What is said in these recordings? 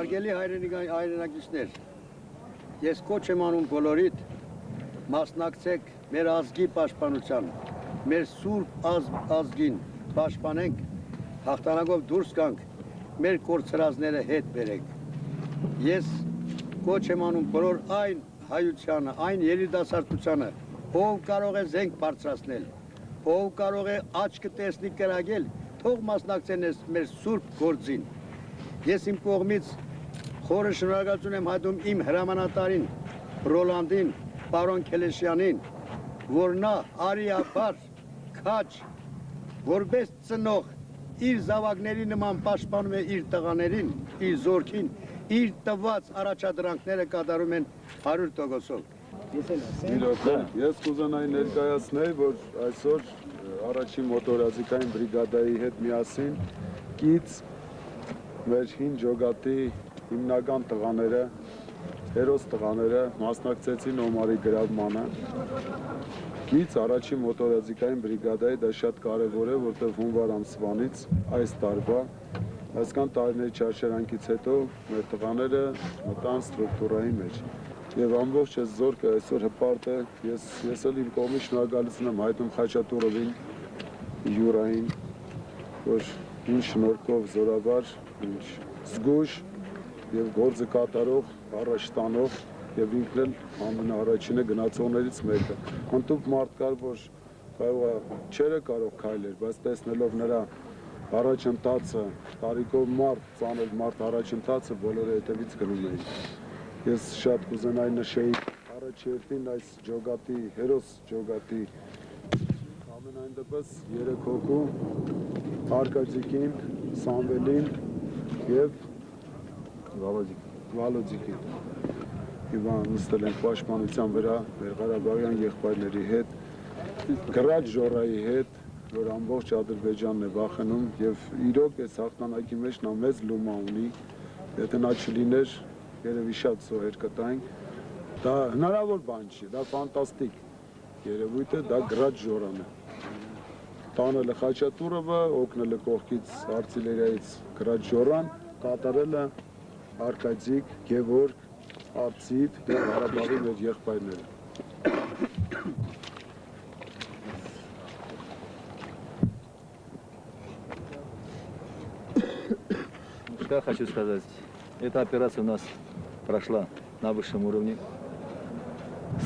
Հարգելի հայրենակիցներ, ես կոչ եմ անում բոլորիդ, մասնակցեք մեր ազգի պաշտպանության, մեր սուրբ ազգին պաշտպանենք, հաղթանակով դուրս գանք, մեր կորցրածները հետ բերենք։ Ես կոչ եմ անում բոլոր այն հայությանը, այն երիտասարդությանը, ով կարող է զենք բարձրացնել, ով կարող է աչքը տեսնի կրակել, թող մասնակցեն մեր սուրբ գործին։ Ես իմ կողմից խորը շնորհակալություն եմ հայտնում իմ հրամանատարին, Ռոլանդին, պարոն Քելեշյանին, որ նա արիափար, քաչ, որպես ծնող իր զավակների նման պաշտպանում է իր տղաներին, իր զորքին, իր տված առաջադրանքները կատարում են 100%-ով։ Ես կուզենայի ներկայացնել, որ այսօր առաջին մոտորազիկային բրիգադայի հետ միասին կից մեր հին ջոգատի հիմնական տղաները, հերոս տղաները մասնակցեցին Օմարի գրավմանը։ Կից առաջին մոտորազիկային բրիգադայի դա շատ կարևոր է, որտեղ հունվար ամսվանից այս տարվա այսքան տարիների չարչարանքից հետո մեր տղաները մտան ստրուկտուրայի մեջ։ Եվ ամբողջ այս զորքը այսօր հպարտ է, ես էլ իմ կողմից շնորհակալություն եմ հայտնում Խաչատուրովին, Յուրային, որ ինչ շնորհքով զորավար, ինչ զգույշ եւ գործը կատարող, առաջ տանող եւ ինքն էլ ամենաառաջինը գնացողներից մեկը։ Հնդուկ մարդ կար, որ չէր կարող քայլել, բայց տեսնելով նրա առաջընթացը, տարիքով մարդ, ծանր մարդ առաջընթացը բոլորը հետևից գնում էին։ Ես շատ կուզենայի նշեի առաջերտին այս ջոգատի, հերոս ջոգատի ամենայն դեպս 3 հոգու Արկադիկին, Սամվելին և Վալոդիկին։ Իվան նստել ենք պաշտպանության վրա մեր Ղարաբաղյան եղբայրների հետ, Գրաջ Ժորայի հետ, որ ամբողջ Ադրբեջանն է վախենում և իրոք այս հաղթանակի մեջ նա մեծ լումա ունի, եթե նա չլիներ երևի շատ զոհեր կտայինք, դա հնարավոր բան չի, դա ֆանտաստիկ երևույթ է, դա Գրաջ Ժորան է։ Տանել է Խաչատուրովը, օգնել է կողքից արտիլերիայից Գրաջ Ժորան, կատարել է Արկադիկ, Գևորգ, Արծիվ և Ղարաբաղի մեր եղբայրները։ Что хочу сказать, эта операция у нас прошла на высшем уровне.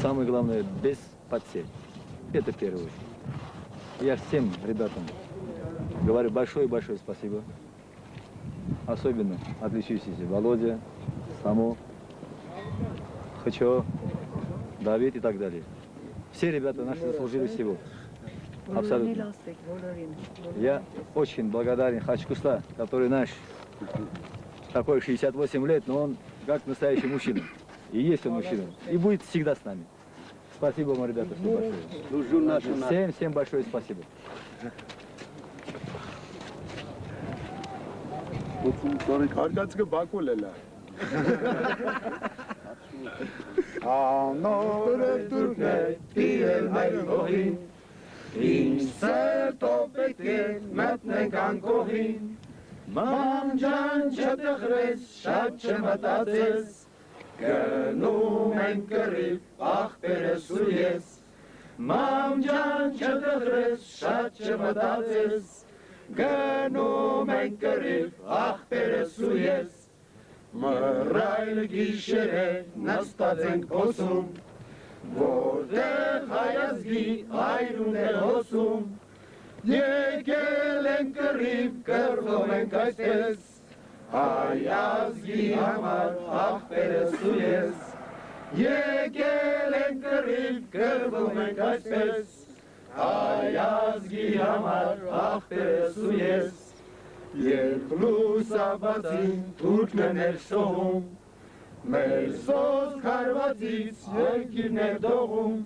Самое главное, без потерь. Это первое. Я всем ребятам говорю большое-большое спасибо. Особенно отличившийся Володя, Само, Хачо, Давид и так далее. Все ребята наши заслужили всего. Абсолютно. Я очень благодарен Хачкуста, который наш такой 68 лет, но он как настоящий мужчина. И есть он мужчина. И будет всегда с нами. Спасибо вам, ребята, всем большое. Всем большое спасибо. Արկադիկը Բաքուլ էլա։ Անորը դուրգներ տիրել հայրգողին, ինչ սերտով պետք է մտնենք անկողին, մամ ջան չտխրես, շատ չմտածես, գնում ենք կռիվ աղբերս ու ես, մամ ջան չտխրես, շատ չմտածես, գնում ենք կռիվ աղբերս ու ես, մռայլ գիշեր է նստած ենք փոսում, որտեղ հայազգի այրուն է հոսում, եկել ենք կռիվ կռվում ենք այսպես, հայազգի համար աղբերս ու ես, եկել ենք կռիվ կռվում ենք այսպես, հայազգի համար աղբերս ու ես, երբ լուսաբացին թուրքն է ներսողում, մեր սոս քարվածից երկիրն է դողում,